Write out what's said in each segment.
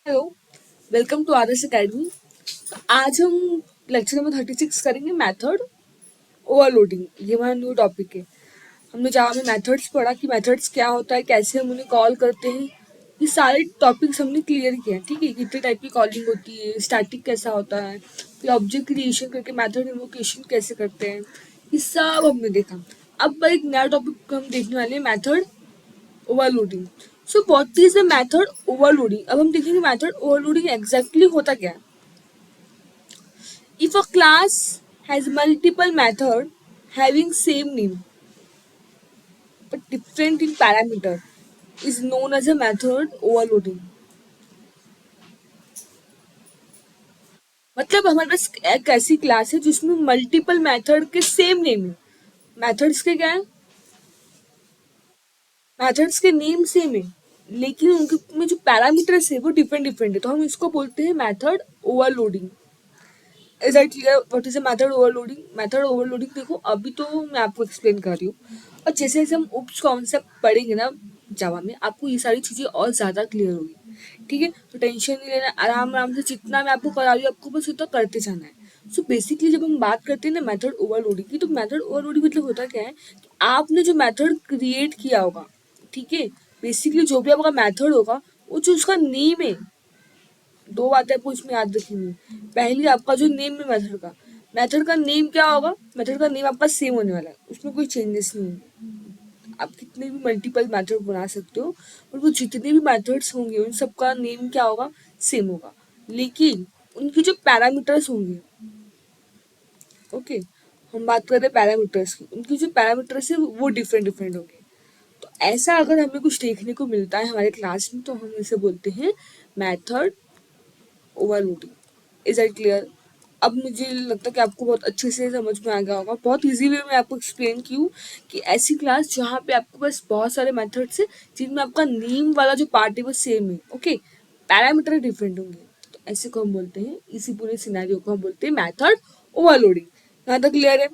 Hello, welcome to Adarsh Academy. आज हम lecture number 36 करेंगे मेथड ओवरलोडिंग। ये हमारा न्यू टॉपिक है। हमने जहाँ में मेथड्स पढ़ा कि मेथड्स क्या होता है, कैसे हम उन्हें कॉल करते हैं, ये सारे टॉपिक्स हमने क्लियर किए हैं। ठीक है, कितने टाइप की कॉलिंग होती है, स्टैटिक कैसा होता है, फिर ऑब्जेक्ट क्रिएशन करके मेथड इन्वोकेशन कैसे करते हैं, ये सब हमने देखा। अब एक नया टॉपिक हम देखने वाले हैं, method overloading. So what is the method overloading. अब हम देखेंगे मेथड ओवरलोडिंग एग्जैक्टली होता क्या है। If a class has multiple method having same name but different in parameter is known as a method overloading। मतलब हमारे पास एक ऐसी क्लास है जिसमें मल्टीपल मेथड के सेम नेम है। मेथड्स के क्या है, मेथड्स के नेम सेम है, लेकिन उनके में जो पैरामीटर्स है वो डिफरेंट डिफरेंट है, तो हम इसको बोलते हैं method overloading. Is that clear what is a method overloading. Method overloading देखो, अभी तो मैं आपको एक्सप्लेन कर रही हूँ, और जैसे जैसे हम उप्स कॉन्सेप्ट पढ़ेंगे ना जावा में, आपको ये सारी चीजें और ज्यादा क्लियर होगी। ठीक है, तो टेंशन नहीं लेना, आराम आराम से जितना मैं आपको करा रही हूँ आपको बस उतना करते जाना है। सो बेसिकली जब हम बात करते हैं ना मेथड ओवरलोडिंग की, तो मेथड ओवरलोडिंग मतलब होता क्या है कि आपने जो मेथड क्रिएट किया होगा, ठीक है, बेसिकली जो भी आपका मेथड होगा वो जो उसका नेम है, दो बातें आपको इसमें याद रखनी है। पहली, आपका जो नेम है मेथड का नेम क्या होगा, मेथड का नेम आपका सेम होने वाला है, उसमें कोई चेंजेस नहीं है। आप कितने भी मल्टीपल मेथड बना सकते हो, और वो जितने भी मेथड्स होंगे उन सबका नेम क्या होगा, सेम होगा, लेकिन उनकी जो पैरामीटर्स होंगे, ओके, हम बात कर रहे हैं पैरामीटर्स की, उनकी जो पैरामीटर्स है वो डिफरेंट डिफरेंट होंगे। तो ऐसा अगर हमें कुछ देखने को मिलता है हमारे क्लास में, तो हम इसे बोलते हैं method overloading. Is that clear. अब मुझे लगता है कि आपको बहुत अच्छे से समझ में आ गया होगा, बहुत इजी वे में आपको एक्सप्लेन की हूँ कि ऐसी क्लास जहाँ पे आपके पास बहुत सारे मेथड्स है जिनमें आपका नेम वाला जो पार्ट है वो सेम है, ओके, पैरामीटर डिफरेंट होंगे, तो ऐसे को हम बोलते हैं, इसी पूरे सिनेरियो को हम बोलते हैं मेथड ओवरलोडिंग। यहाँ तक क्लियर है।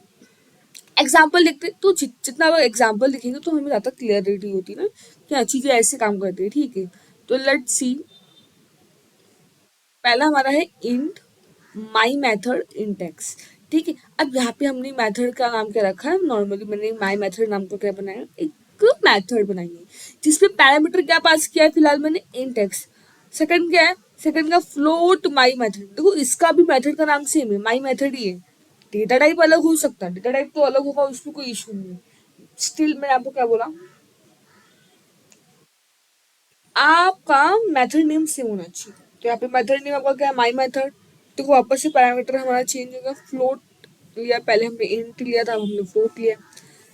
एग्जाम्पल देखते तो जितना एग्जाम्पल लिखेंगे तो हमें ज़्यादा क्लियरिटी होती है ना कि हाँ चीज़ें ऐसे काम करती है। ठीक है, तो लेट्स सी। पहला हमारा है इंट माई मेथड इंडेक्स। ठीक है, अब यहाँ पे हमने मेथड का नाम क्या रखा है, नॉर्मली मैंने माई मेथड नाम को क्या बनाया, एक मेथड बनाई है जिसमें पैरामीटर क्या पास किया है, फिलहाल मैंने इंडेक्स। सेकंड क्या है, सेकंड का फ्लोट माई मेथड। देखो इसका भी मेथड का नाम सेम है, माई मेथड ही है। डेटा टाइप अलग हो सकता है, डेटा टाइप तो अलग होगा, उसमें कोई इशू नहीं है। स्टिल मैंने आपको क्या बोला, आपका मेथड नेम सेम होना चाहिए। तो यहाँ पे मेथड नेम आपका क्या है, माई मेथड। तो वापस से पैरामीटर हमारा चेंज होगा, फ्लोट लिया, पहले हमने इंट लिया था, अब हमने फ्लोट लिया।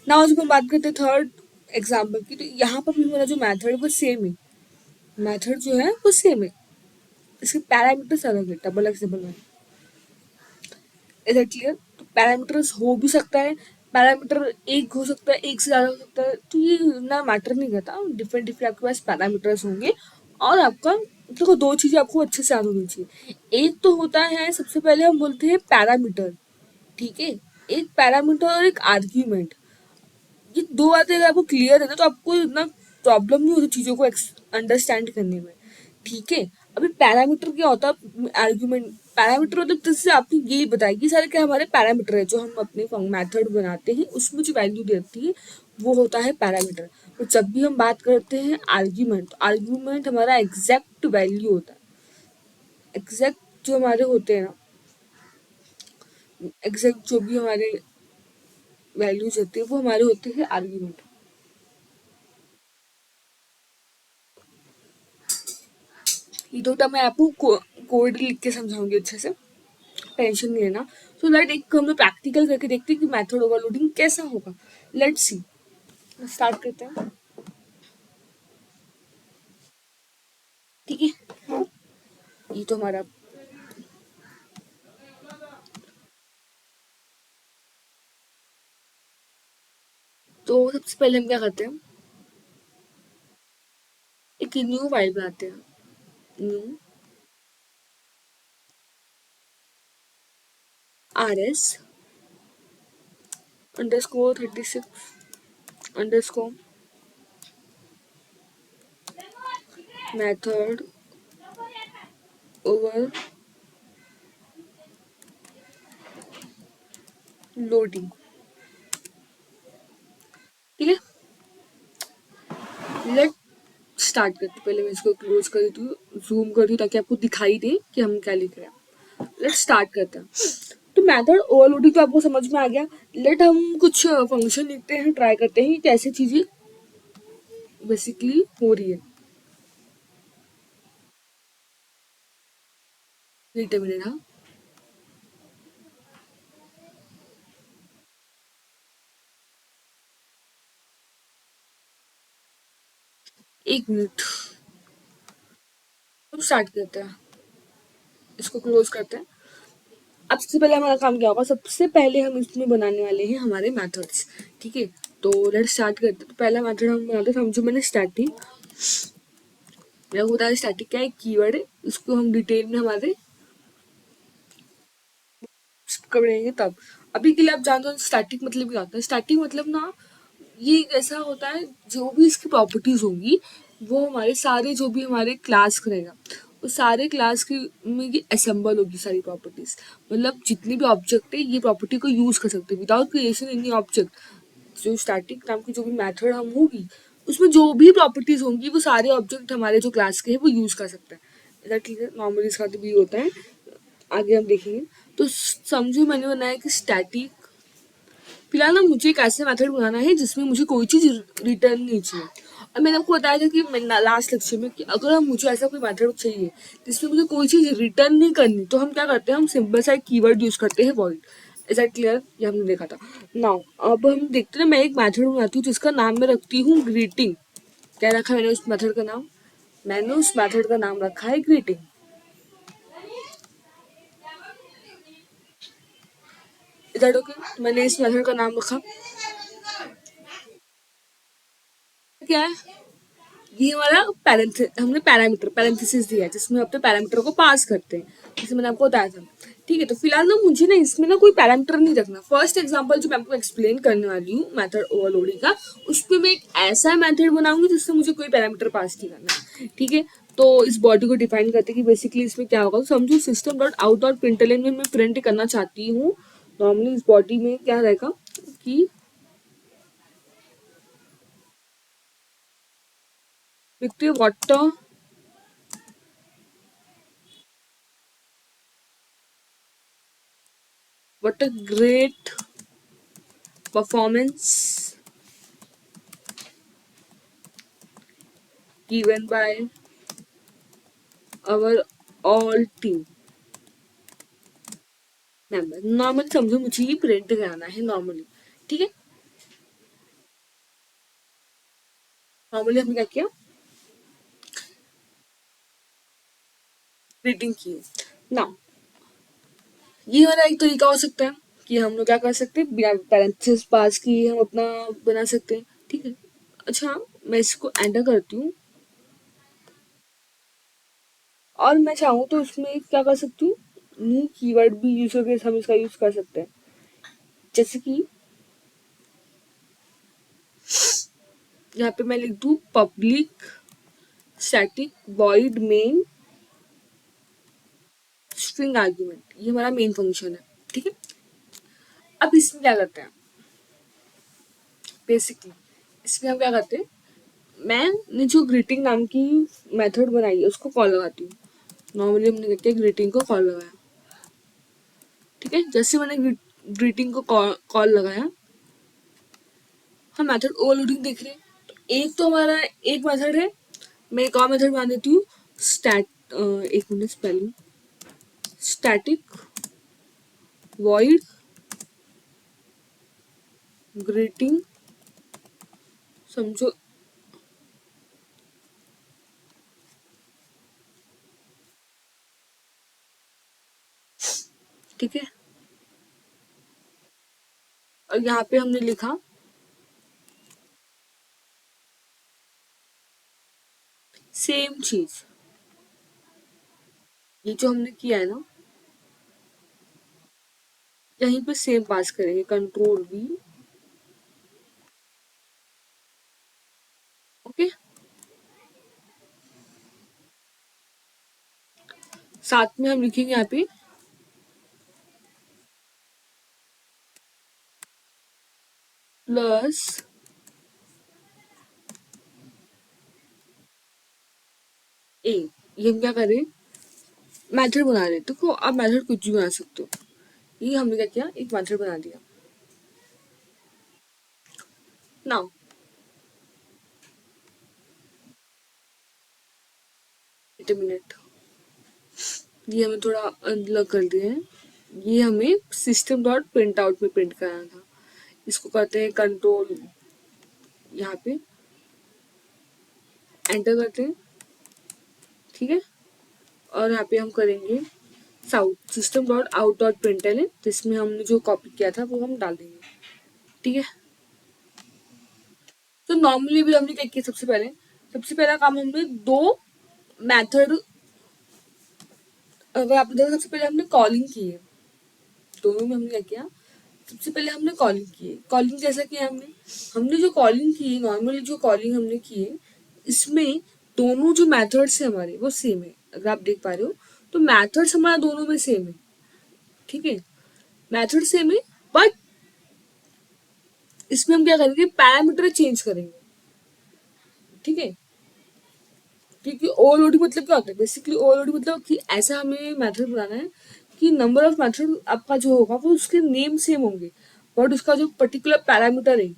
ना उसको हम बात करते हैं थर्ड एग्जाम्पल की, तो यहाँ पर भी मेरा जो मेथड है वो सेम है, मेथड जो है वो सेम है, इसके पैरामीटर्स अलग है, double X double Y. Is clear. तो पैरामीटर्स हो भी सकता है, पैरामीटर एक हो सकता है, एक से ज्यादा हो सकता है, तो ये ना मैटर नहीं करता, डिफरेंट डिफरेंट आपके पास पैरामीटर्स होंगे। और आपका देखो, दो चीजें आपको अच्छे से याद होनी चाहिए। एक तो होता है, सबसे पहले हम बोलते हैं पैरामीटर, ठीक है, एक पैरामीटर और एक आर्ग्यूमेंट। ये दो बातें अगर आपको क्लियर है ना, तो आपको इतना प्रॉब्लम नहीं होती चीज़ों को अंडरस्टैंड करने में। ठीक है, अभी पैरामीटर क्या होता है, आर्ग्यूमेंट। पैरामीटर मतलब जैसे आपने यही बताया कि सारे क्या हमारे पैरामीटर है, जो हम अपने मेथड बनाते हैं उसमें जो वैल्यू देती है वो होता है पैरामीटर। और जब भी हम बात करते हैं आर्ग्यूमेंट, तो आर्ग्यूमेंट हमारा एग्जैक्ट वैल्यू होता है। एग्जैक्ट जो हमारे होते हैं ना, एग्जैक्ट जो भी हमारे वैल्यूज होते हैं वो हमारे होते हैं आर्ग्यूमेंट। ये तो मैं आपको कोड लिख के समझाऊंगी अच्छे से, टेंशन नहीं लेना। सो लेट एक हम लोग प्रैक्टिकल करके देखते हैं कि मेथड ओवरलोडिंग कैसा होगा। लेट्स सी, स्टार्ट करते हैं। ठीक है, ये तो हमारा, तो सबसे पहले हम क्या करते हैं, एक न्यू फाइल बनाते हैं। New RS _36 _ method overloading. ठीक है, लेट स्टार्ट करते। पहले मैं इसको क्लोज कर देती हूँ, जूम कर दूँ ताकि आपको दिखाई दे कि हम क्या लिख रहे हैं। लेट स्टार्ट करते हैं। तो मेथड ओवरलोडिंग तो आपको समझ में आ गया। लेट हम कुछ फंक्शन लिखते हैं, ट्राई करते हैं कि कैसे चीजें बेसिकली हो रही है। वेट अ मिनट, हाँ, एक मिनट। हम स्टार्ट करते हैं, इसको क्लोज करते हैं। अब सबसे पहले हमारा काम क्या होगा, सबसे पहले हम इसमें बनाने वाले हैं हमारे मेथड्स। ठीक है, तो लेट स्टार्ट करते हैं। तो पहला मेथड हम बनाते हैं, समझो मैंने स्टैटिक, मेरा होता है स्टैटिक क्या है, कीवर्ड है, इसको हम डिटेल में हमारे करेंगे तब। अभी के लिए आप जानते हो स्टैटिक मतलब क्या होता है। स्टैटिक मतलब ना, ये एक ऐसा होता है, जो भी इसकी प्रॉपर्टीज होंगी वो हमारे सारे जो भी हमारे क्लास करेगा, वो सारे क्लास की में ये असेंबल होगी सारी प्रॉपर्टीज। मतलब जितनी भी ऑब्जेक्ट है ये प्रॉपर्टी को यूज कर सकते हैं विदाउट क्रिएशन एनी ऑब्जेक्ट। जो स्टैटिक नाम की जो भी मेथड हम होगी, उसमें जो भी प्रॉपर्टीज होंगी वो सारे ऑब्जेक्ट हमारे जो क्लास के हैं वो यूज कर सकते हैं। ऐसा ठीक है, नॉर्मली इसका भी होता है, आगे हम देखेंगे। तो समझो मैंने बनाया कि स्टैटिक, फिलहाल ना मुझे एक ऐसा मेथड बनाना है जिसमें मुझे कोई चीज़ रिटर्न नहीं चाहिए। और मैंने आपको बताया था कि लास्ट लेक्चर में कि अगर हम मुझे ऐसा कोई मेथड चाहिए जिसमें मुझे कोई चीज़ रिटर्न नहीं करनी, तो हम क्या करते हैं, हम सिंपल सा एक कीवर्ड यूज करते हैं, वॉइड। Is that clear? ये हमने देखा था। नाउ अब हम देखते हैं, मैं एक मेथड बनाती हूँ जिसका नाम मैं रखती हूँ ग्रीटिंग। क्या रखा मैंने उस मेथड का नाम? मैंने उस मेथड का नाम रखा है ग्रीटिंग। Is that okay? मैंने इस मेथड का नाम रखा क्या है, ये हमारा हमने पैरामीटर पैरेंथेसिस दिया है जिसमें अपने पैरामीटर को पास करते हैं, जैसे मैंने आपको बताया था। ठीक है, तो फिलहाल ना मुझे ना इसमें ना कोई पैरामीटर नहीं रखना। फर्स्ट एग्जांपल जो मैं आपको एक्सप्लेन करने वाली हूँ मेथड ओवरलोडिंग का, उसपे मैं एक ऐसा मेथड बनाऊंगी जिससे मुझे कोई पैरामीटर पास नहीं करना। ठीक है, तो इस बॉडी को डिफाइन करते हैं कि बेसिकली इसमें क्या होगा। तो समझो system dot out dot println में मैं प्रिंट करना चाहती हूँ। नॉर्मली इस बॉडी में क्या रहेगा कि लिखते water what a great performance given by our all team member। Normally समझो मुझे ये प्रिंट कराना है नॉर्मली। ठीक है, नॉर्मली हमने क्या किया, प्रिंटिंग की है ना। ये हमारा एक तरीका हो सकता है कि हम लोग क्या कर सकते हैं, बिना पैरेंथेसिस पास किए हम अपना बना सकते हैं। ठीक है, अच्छा मैं इसको एंटर करती हूँ, और मैं चाहूँ तो इसमें क्या कर सकती हूँ, न्यू कीवर्ड भी यूज करके हम इसका यूज कर सकते हैं। जैसे कि यहाँ पे मैं लिख दूँ public static void main string argument, ये हमारा मेन फंक्शन है। ठीक है, अब इसमें क्या करते हैं, बेसिकली इसमें हम क्या करते हैं, मैंने जो ग्रीटिंग नाम की मेथड बनाई है उसको कॉल लगाती हूँ। नॉर्मली हमने कहते हैं ग्रीटिंग को कॉल लगाया। ठीक है, जैसे मैंने ग्रीटिंग को कॉल लगाया, हम मेथड ओवरलोडिंग देख रहे हैं। तो एक तो हमारा एक मेथड है, मैं एक और मेथड बना देती हूँ, स्टैट एक minute spelling, static void greeting. समझो, ठीक है, और यहाँ पे हमने लिखा सेम चीज, ये जो हमने किया है ना, यहीं पे सेम पास करेंगे, कंट्रोल वी। ओके, साथ में हम लिखेंगे यहाँ पे प्लस ए। ये हम क्या करें, मेथड बना रहे हैं। देखो आप मेथड कुछ भी बना सकते हो, ये हमने क्या किया, एक मेथड बना दिया। नाउ वेट अ मिनट, ये हमें थोड़ा अलग कर दिया है। ये हमें सिस्टम डॉट प्रिंट आउट में प्रिंट कराना था। इसको करते हैं कंट्रोल, यहाँ पे एंटर करते हैं, ठीक है। और यहाँ पे हम करेंगे sout system dot out dot println, जिसमें हमने जो कॉपी किया था वो हम डाल देंगे, ठीक है। तो नॉर्मली भी हमने क्या किया, सबसे पहला काम हमने दो मेथड, अगर आप देखो सबसे पहले हमने कॉलिंग की है। दोनों में हमने क्या किया, सबसे पहले हमने कॉलिंग की है। कॉलिंग कैसा किया हमने, हमने जो कॉलिंग की है, नॉर्मली जो कॉलिंग हमने की है, इसमें दोनों जो मेथड्स है हमारे वो सेम है। अगर आप देख पा रहे हो तो मेथड्स हमारा दोनों में सेम है, ठीक है। मेथड सेम है, बट इसमें हम क्या करेंगे, पैरामीटर चेंज करेंगे, ठीक है। क्योंकि ओवरलोडिंग मतलब क्या होता है, बेसिकली ओवरलोडिंग मतलब कि ऐसा हमें मेथड बनाना है कि नंबर ऑफ मेथड आपका जो होगा वो उसके नेम सेम होंगे, बट उसका जो पर्टिकुलर पैरामीटर है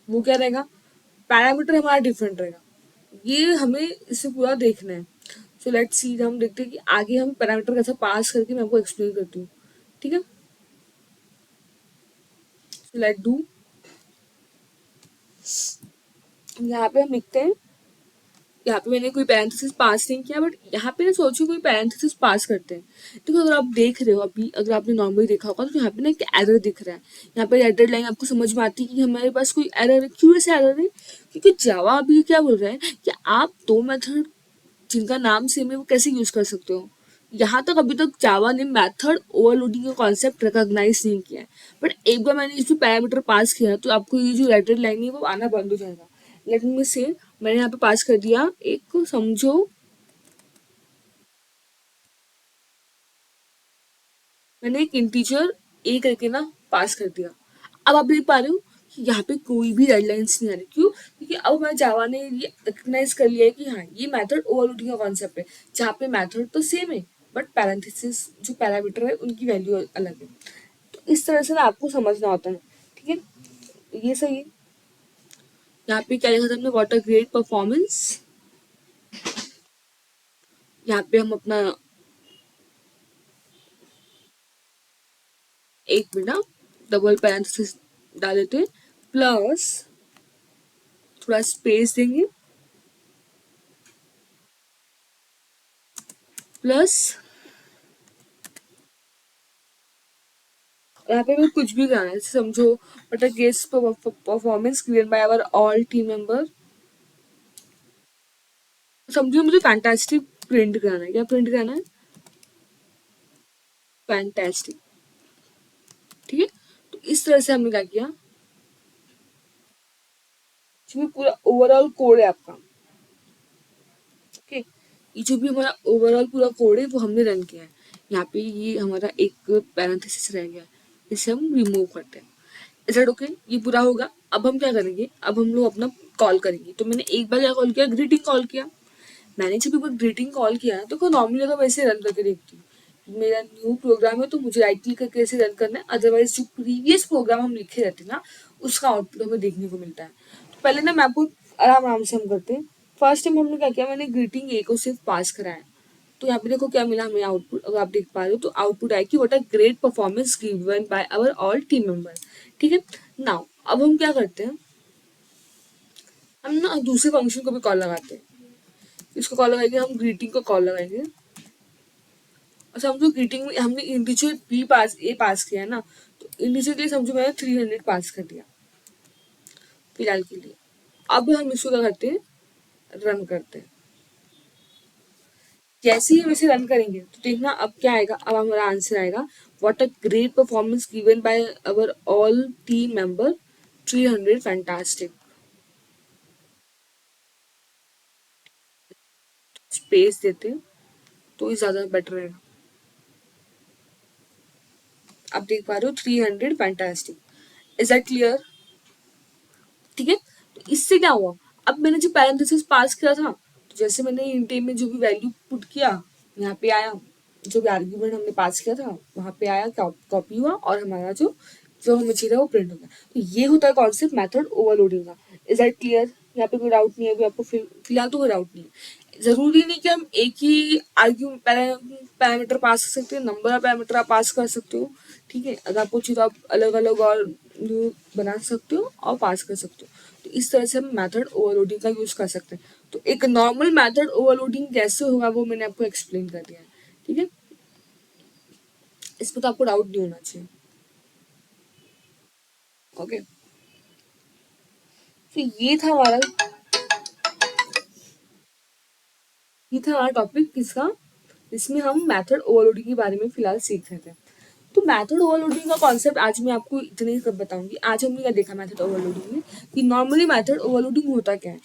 वो क्या रहेगा, पैरामीटर हमारा डिफरेंट रहेगा। ये हमें इसे पूरा देखना है। सो लेट्स सी, हम देखते हैं कि आगे हम पैरामीटर कैसे पास करके मैं आपको एक्सप्लेन करती हूँ, ठीक है। सो लेट डू, यहाँ पे हम लिखते हैं, यहाँ पे मैंने कोई पैरेंथेसिस पास नहीं किया, बट यहाँ पे ना सोचो कोई पैरेंथेसिस पास करते हैं। देखो अगर आप देख रहे हो अभी, अगर आपने नॉर्मली देखा होगा तो यहाँ पे ना एक एरर दिख रहा है। यहाँ पे एरर लाइन आपको समझ में आती है कि हमारे पास कोई एरर है। क्यों ऐसा एरर है, क्योंकि जावा अभी क्या बोल रहा है कि आप दो मेथड जिनका नाम सेम है वो कैसे यूज कर सकते हो। यहाँ तक अभी तक जावा ने मेथड ओवरलोडिंग का कॉन्सेप्ट रिकॉग्नाइज नहीं किया है, बट एक बार मैंने इसमें पैरामीटर पास किया तो आपको ये जो रेटेड लाइन है वो आना बंद हो जाएगा। लेट मी से, मैंने यहाँ पे पास कर दिया एक, समझो मैंने एक इंटीजर ए करके ना पास कर दिया। अब आप देख पा रहे हो कि यहाँ पे कोई भी रेडलाइंस नहीं आ रही। क्यों, क्योंकि अब हमारे जावा ने ये रिकग्नाइज कर लिया है कि हाँ ये मेथड ओवरलोडिंग का कॉन्सेप्ट है, जहाँ पे मेथड तो सेम है बट पैरेंथेसिस जो पैरामीटर है उनकी वैल्यू अलग है। तो इस तरह से ना आपको समझना होता है, ठीक है। ये सही है। यहाँ पे क्या लिखा था हमने, व्हाट अ ग्रेट परफॉर्मेंस। यहाँ पे हम अपना, एक मिनट, डबल पैरेंथेसिस डाल देते हैं, प्लस थोड़ा स्पेस देंगे, प्लस यहाँ पे भी कुछ भी करना है, जैसे समझो but a guest performance given by our all team member. समझो मुझे फैंटास्टिक प्रिंट कराना है। क्या प्रिंट कराना है, फैंटास्टिक, ठीक है। तो इस तरह से हमने क्या किया, इसमें पूरा ओवरऑल कोड है आपका, ओके। ये जो भी हमारा ओवरऑल पूरा कोड है वो हमने रन किया है। यहाँ पे ये हमारा एक पैरेंथेसिस रह गया है, इसे हम रिमूव करते हैं। इज दैट ओके, ये पूरा होगा। अब हम क्या करेंगे, अब हम लोग अपना कॉल करेंगे। तो मैंने एक बार क्या कॉल किया, ग्रीटिंग कॉल किया। मैंने जब एक बार ग्रीटिंग कॉल किया ना, तो नॉर्मली अगर वैसे रन करके देखती हूँ, मेरा न्यू प्रोग्राम है तो मुझे राइट क्लिक करके ऐसे रन करना है। अदरवाइज जो प्रीवियस प्रोग्राम हम लिखे रहते हैं ना, उसका आउटपुट हमें देखने को मिलता है। तो पहले ना मैं आपको आराम आराम से हम करते हैं। फर्स्ट टाइम हमने क्या किया, मैंने ग्रीटिंग ए को सिर्फ पास कराया। तो यहाँ पे देखो क्या मिला हमें आउटपुट, अगर आप देख पा रहे हो तो आउटपुट आया कि what a great performance given by our all team member, ठीक है। नाउ अब हम क्या करते हैं, हम ना दूसरे फंक्शन को भी कॉल लगाते हैं। इसको कॉल लगाएंगे, हम ग्रीटिंग को कॉल लगाएंगे। और समझो ग्रीटिंग में हमने इंटीजर बी पास ए पास किया है ना, तो इंटीजर के लिए समझो मैंने 300 पास कर दिया फिलहाल के लिए। अब हम इसको क्या करते हैं, रन करते हैं। जैसे ही हम इसे रन करेंगे तो देखना अब क्या आएगा, अब हमारा आंसर आएगा what a great performance given by our all team member, 300 fantastic. Space देते हैं तो ये ज्यादा बेटर रहेगा। आप देख पा रहे हो 300 फैंटास्टिक। Is that clear? ठीक है, तो इससे क्या हुआ, अब मैंने जो पैरेंथेसिस पास किया था, तो जैसे मैंने इंटे में जो भी वैल्यू पुट किया यहाँ पे आया, जो भी आर्ग्यूमेंट हमने पास किया था वहां पे आया, कॉपी हुआ और हमारा जो जो हमें चाहिए था वो प्रिंट हो गया। तो ये होता है कॉन्सेप्ट मेथड ओवरलोडिंग का। Is that clear? यहाँ पे कोई डाउट नहीं है अभी आपको? फिलहाल तो कोई डाउट नहीं है। जरूरी नहीं कि हम एक ही पैरामीटर पास कर सकते हैं, नंबर ऑफ पैरामीटर आप पास कर सकते हो। ठीक है, अगर आपको चाहिए तो आप अलग अलग और बना सकते हो और पास कर सकते हो। तो इस तरह से हम मेथड ओवरलोडिंग का यूज कर सकते हैं। तो एक नॉर्मल मेथड ओवरलोडिंग कैसे होगा वो मैंने आपको एक्सप्लेन कर दिया है। ठीक है, इसमें तो आपको डाउट नहीं होना चाहिए। ओके, तो ये था हमारा टॉपिक किसका, इसमें हम मेथड ओवरलोडिंग के बारे में फिलहाल सीख रहे थे। तो मेथड ओवरलोडिंग का कॉन्सेप्ट आज मैं आपको इतने ही सब बताऊंगी। आज हमने क्या देखा मेथड ओवरलोडिंग में, कि नॉर्मली मेथड ओवरलोडिंग होता क्या है।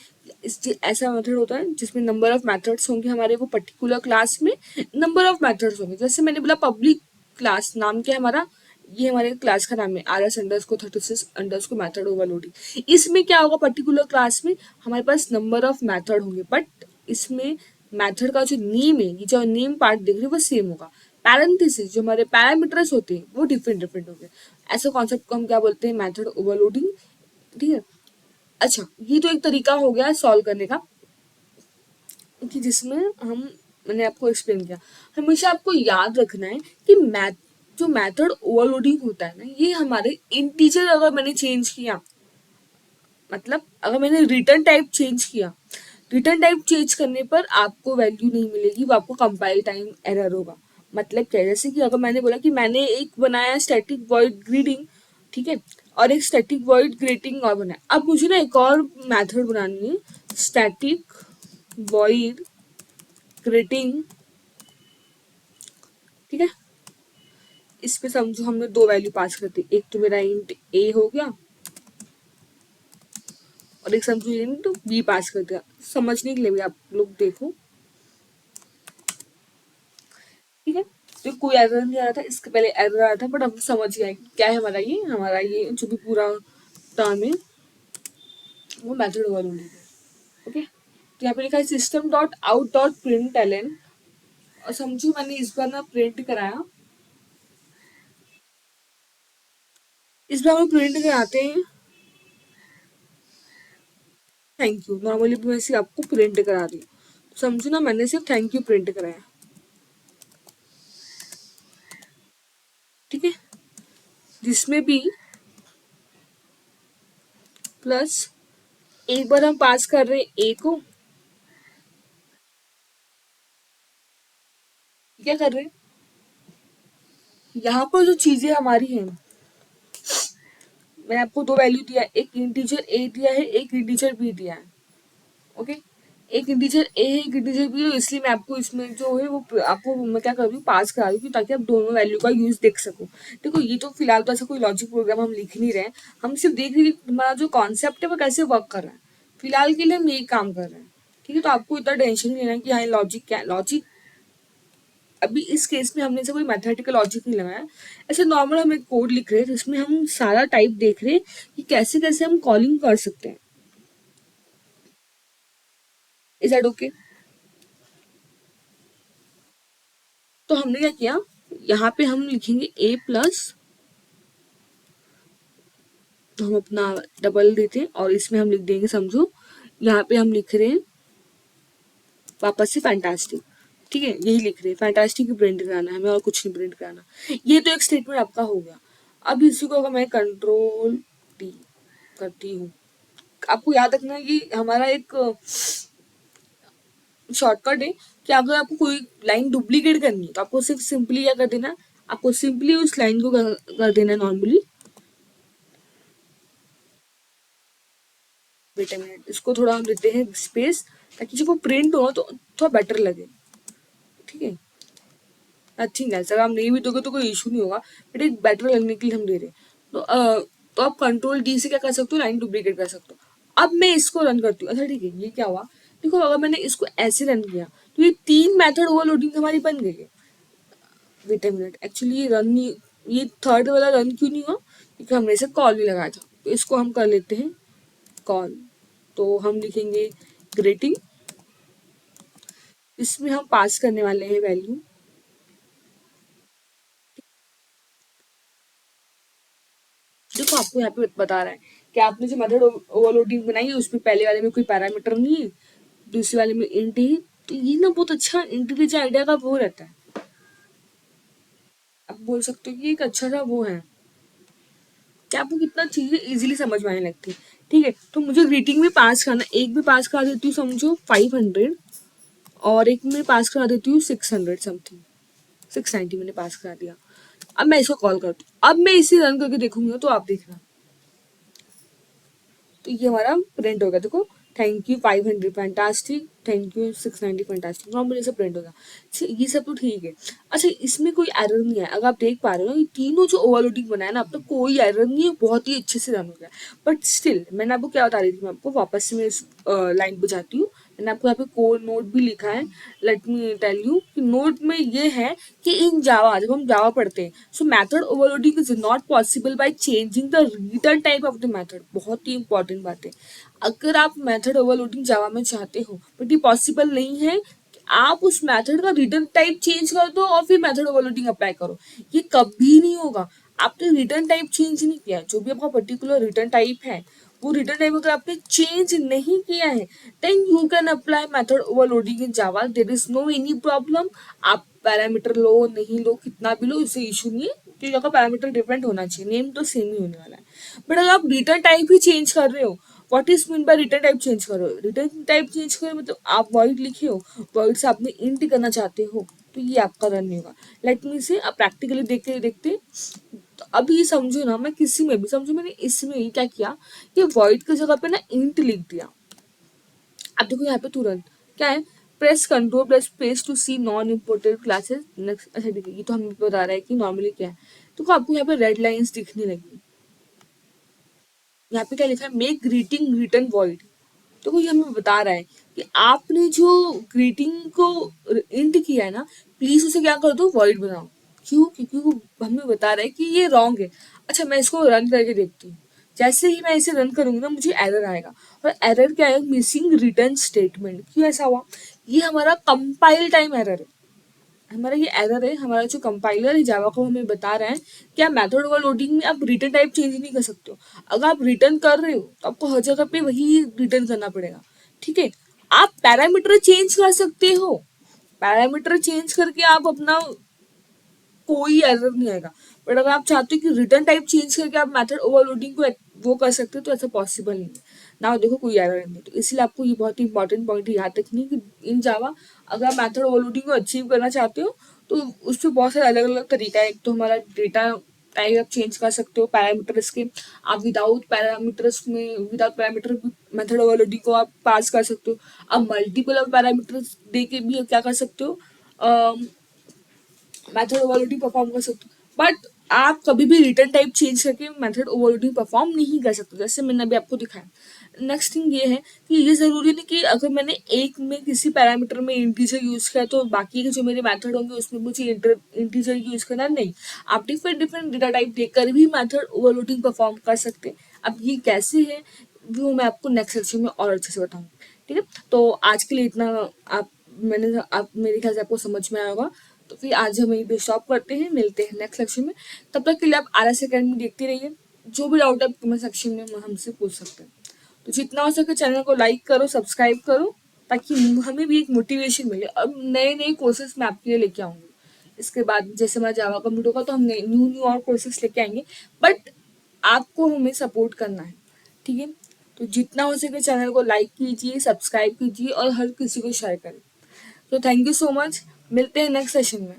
ऐसा मेथड होता है जिसमें नंबर ऑफ मेथड्स होंगे हमारे वो पर्टिकुलर क्लास में, नंबर ऑफ मेथड्स होंगे। जैसे मैंने बोला पब्लिक क्लास नाम क्या है हमारा, ये हमारे क्लास का नाम है RS_36_ मेथड ओवरलोडिंग। इसमें क्या होगा, पर्टिकुलर क्लास में हमारे पास नंबर ऑफ मेथड होंगे, बट इसमें मेथड का जो नेम है, ये जो नेम पार्ट देख रहे हो वो सेम होगा। पैरेंथेसिस जो हमारे पैरामीटर्स होते हैं वो डिफरेंट डिफरेंट होंगे। ऐसे कॉन्सेप्ट को हम क्या बोलते हैं, मेथड ओवरलोडिंग। ठीक है, अच्छा ये तो एक तरीका हो गया सॉल्व करने का, कि जिसमें हम मैंने आपको एक्सप्लेन किया। हमेशा आपको याद रखना है कि जो मेथड ओवरलोडिंग होता है ना, ये हमारे इंटीजर अगर मैंने चेंज किया, मतलब अगर मैंने रिटर्न टाइप चेंज किया, रिटर्न टाइप चेंज करने पर आपको वैल्यू नहीं मिलेगी, वो आपको कंपाइल टाइम एरर होगा। मतलब क्या, जैसे कि अगर मैंने बोला कि मैंने एक बनाया स्टैटिक वॉइड ग्रीटिंग, ठीक है, और एक स्टैटिक वॉइड ग्रीटिंग और बनाया, अब मुझे ना एक और मेथड बनानी है, स्टैटिक वॉइड ग्रीटिंग। ठीक है, इस पे समझो हमने दो वैल्यू पास कर दी, एक तो मेरा इंट ए हो गया और एक समझो इंट बी पास कर दिया। समझने के लिए भी आप लोग देखो। ठीक है, तो कोई एरर नहीं आ रहा था, इसके पहले एरर आ रहा था, बट अब समझ गया कि क्या है हमारा ये जो भी पूरा टर्म है वो मेथड ओवरलोडिंग है। ओके, तो यहाँ पे लिखा है system.out.println, और समझो मैंने इस बार ना प्रिंट कराया, इस बार हम प्रिंट कराते हैं थैंक यू। नॉर्मली मैं सिर्फ आपको प्रिंट करा दी, तो समझो ना मैंने सिर्फ थैंक यू प्रिंट कराया। ठीक है, जिसमें भी प्लस एक बार हम पास कर रहे हैं ए को, क्या कर रहे हैं, यहाँ पर जो चीजें हमारी हैं, मैंने आपको दो वैल्यू दिया है, एक इंटीजर ए दिया है, एक इंटीजर बी दिया है। ओके, एक इंटीजर ए है, एक इंटीजर बी है, इसलिए मैं आपको इसमें जो है वो आपको मैं क्या कर रही हूँ, पास करा रही हूँ, ताकि आप दोनों वैल्यू का यूज देख सको। देखो ये तो फिलहाल तो ऐसा कोई लॉजिक प्रोग्राम हम लिख नहीं रहे, हम सिर्फ देख रहे हैं कि हमारा जो कॉन्सेप्ट है वो कैसे वर्क कर रहा है। फिलहाल के लिए हम यही काम कर रहे हैं। ठीक है, तो आपको इतना टेंशन नहीं लेना है कि हाँ लॉजिक क्या है। लॉजिक अभी इस केस में हमने से कोई मैथमेटिकल लॉजिक नहीं लगाया, ऐसे नॉर्मल हम एक कोड लिख रहे हैं जिसमें हम सारा टाइप देख रहे हैं कि कैसे कैसे हम कॉलिंग कर सकते हैं। Is that okay? तो हमने क्या किया, यहाँ पे हम लिखेंगे ए प्लस, तो हम अपना डबल देते हैं और इसमें हम लिख देंगे, समझो यहाँ पे हम लिख रहे हैं वापस से फैंटास्टिक। ठीक है, यही लिख रहे हैं फैंटास्टिक प्रिंट कराना है हमें और कुछ नहीं प्रिंट कराना। ये तो एक स्टेटमेंट आपका हो गया। अब इसी को अगर मैं कंट्रोल टी करती हूँ, आपको याद रखना है कि हमारा एक शॉर्टकट है कि अगर आपको कोई लाइन डुप्लीकेट करनी है तो आपको सिर्फ सिंपली क्या कर देना, आपको सिंपली उस लाइन को कर देना नॉर्मली। वेट अ मिनट, इसको थोड़ा हम देते हैं स्पेस, ताकि जब वो प्रिंट हो तो थोड़ा बेटर लगे। ठीक है, नथिंग एल्स, अगर आप नहीं भी दोगे तो कोई इशू नहीं होगा, बट एक बेटर लगने के लिए हम दे रहे हैं। तो आप कंट्रोल डी से क्या कर सकते हो, लाइन डुप्लीकेट कर सकते हो। अब मैं इसको रन करती हूँ। अच्छा ठीक है, ये क्या हुआ, देखो अगर मैंने इसको ऐसे रन किया तो ये तीन मेथड ओवरलोडिंग हमारी बन गई है। वेट अ मिनट, एक्चुअली ये रन नहीं, ये थर्ड वाला रन क्यों नहीं हुआ, क्योंकि हमने इसे कॉल भी लगाया था। तो इसको हम कर लेते हैं कॉल। तो हम लिखेंगे ग्रीटिंग, इसमें हम पास करने वाले हैं वैल्यू। देखो आपको यहाँ पे बता रहा है कि आपने जो मेथड ओवरलोडिंग बनाई है उसमें पहले वाले में कोई पैरामीटर नहीं है, दूसरे वाले में इंट ही। तो ये ना बहुत अच्छा इंटीजर आइडिया का वो रहता है, आप बोल सकते हो कि एक अच्छा सा वो है कि आपको कितना चीजें इजीली समझ में आने लगती है। ठीक है, तो मुझे ग्रीटिंग भी पास करना, एक भी पास करा देती हूँ समझो 500, और एक में पास करा देती हूँ 600 समथिंग, 690 मैंने पास करा दिया। अब मैं इसको कॉल करती हूँ, अब मैं इसे रन करके देखूंगी तो आप देखना, तो ये हमारा प्रिंट होगा। देखो, thank you 500 fantastic, thank you 690 fantastic, normally सब प्रिंट होगा। अच्छा, ये सब तो ठीक है। अच्छा, इसमें कोई एरर नहीं है, अगर आप देख पा रहे हो ये तीनों जो ओवरलोडिंग बनाया ना, अब तक कोई एरर नहीं है, बहुत ही अच्छे से रन हो गया। बट स्टिल मैंने आपको क्या बता रही थी, मैं आपको वापस से मैं इस लाइन पे जाती हूँ। मैंने आपको यहाँ पे कोड नोट भी लिखा है, लेट मी टेल यू कि नोट में ये है कि इन जावा, जब हम जावा पढ़ते हैं, सो method overloading is not possible by changing the return type of the method. बहुत ही इंपॉर्टेंट बात है, अगर आप मेथड ओवरलोडिंग जावा में चाहते हो बट ये पॉसिबल नहीं है कि आप उस मेथड का रिटर्न टाइप चेंज कर दो और फिर मेथड ओवरलोडिंग अप्लाई करो, ये कभी नहीं होगा। आपने रिटर्न टाइप चेंज नहीं किया, जो भी आपका पर्टिकुलर रिटर्न टाइप है वो रिटर्न टाइप अगर आपने चेंज नहीं किया है, then you can apply method overloading in Java, there is no any problem. आप पैरामीटर लो नहीं लो, कितना भी लो, इससे इशू नहीं है, क्योंकि आपका पैरामीटर डिफरेंट होना चाहिए, नेम तो सेम ही होने वाला है। बट अगर आप रिटर्न टाइप ही चेंज कर रहे हो, what is mean by return type change करो, रिटर्न टाइप चेंज करो मतलब आप वॉइड लिखे हो, वॉइड से आपने इंट करना चाहते हो, तो ये आपका रन नहीं होगा। लेट मी से आप प्रैक्टिकली देखते देखते, तो अभी समझो ना, मैं किसी में भी समझो, मैंने इसमें ही क्या किया, ये वॉइड की जगह पे ना इंट लिख दिया। अब देखो यहाँ पे तुरंत क्या है, press control plus space to see non important classes next. अच्छा देखिए, ये तो हमें बता रहा है कि नॉर्मली क्या है। तो आपको यहाँ पे रेड लाइंस दिखने लगी, यहाँ पे क्या लिखा है, मेक ग्रीटिंग रिटर्न वॉइड। तो ये हमें बता रहा है कि आपने जो ग्रीटिंग को इंट किया है ना, प्लीज उसे क्या कर दो, वॉइड बनाओ। क्यों, क्योंकि वो हमें बता रहा है कि ये रॉन्ग है। अच्छा, मैं इसको रन करके देखती हूँ, जैसे ही मैं इसे रन करूंगी ना मुझे एरर आएगा, और एरर क्या है, मिसिंग रिटर्न स्टेटमेंट। क्यों ऐसा हुआ, ये हमारा कंपाइल टाइम एरर है। हमारा ये एरर है, हमारा जो कंपाइलर है जावा को हमें बता रहा है कि आप मेथड ओवरलोडिंग में आप रिटर्न टाइप चेंज नहीं कर सकते हो। अगर आप रिटर्न कर रहे हो तो आपको हर जगह पे वही रिटर्न करना पड़ेगा। ठीक है, आप पैरामीटर चेंज कर सकते हो, पैरामीटर चेंज करके आप अपना कोई एरर नहीं आएगा। बट अगर आप चाहते हो कि रिटर्न टाइप चेंज करके आप मेथड ओवरलोडिंग को वो कर सकते हो, तो ऐसा पॉसिबल नहीं है ना। देखो कोई एरर नहीं, तो इसलिए आपको ये बहुत ही इंपॉर्टेंट पॉइंट याद रखनी है कि इन जावा अगर आप मेथड ओवरलोडिंग को अचीव करना चाहते हो तो उस पर बहुत सारे अलग अलग तरीका है। एक तो हमारा डेटा टाइप आप चेंज कर सकते हो पैरामीटर्स के, आप विदाउट पैरामीटर्स में, विदाउट पैरामीटर मेथड ओवरलोडिंग को आप पास कर सकते हो। आप मल्टीपल पैरामीटर्स दे के भी क्या कर सकते हो, मेथड ओवरलोडिंग परफॉर्म कर सकते हो। बट आप कभी भी रिटर्न टाइप चेंज करके मेथड ओवरलोडिंग परफॉर्म नहीं कर सकते, जैसे मैंने अभी आपको दिखाया। नेक्स्ट थिंग ये है कि ये जरूरी नहीं कि अगर मैंने एक में किसी पैरामीटर में इंटीजर यूज किया तो बाकी के जो मेरे मेथड होंगे उसमें मुझे इंटीजर यूज करना, नहीं। आप डिफरेंट डिफरेंट डेटा टाइप देकर भी मेथड ओवरलोडिंग परफॉर्म कर सकते हैं। अब ये कैसे है वो मैं आपको नेक्स्ट सेक्शन में और अच्छे से बताऊंगी। ठीक है, तो आज के लिए इतना, आप मेरे ख्याल से आपको समझ में आया होगा। तो फिर आज हम यहीं पे स्टॉप करते हैं, मिलते हैं नेक्स्ट सेक्शन में। तब तक के लिए आप आर एस अकेडमी देखते रहिए, जो भी डाउट है कमेंट सेक्शन में हमसे पूछ सकते हैं। तो जितना हो सके चैनल को लाइक करो, सब्सक्राइब करो, ताकि हमें भी एक मोटिवेशन मिले। अब नए नए कोर्सेज मैं आपके लिए लेके आऊंगी, इसके बाद जैसे हमारा जावा कंप्लीट होगा तो हम न्यू न्यू और कोर्सेज लेके आएंगे। बट आपको हमें सपोर्ट करना है, ठीक है। तो जितना हो सके चैनल को लाइक कीजिए, सब्सक्राइब कीजिए और हर किसी को शेयर करें। तो थैंक यू सो मच, मिलते हैं नेक्स्ट सेशन में।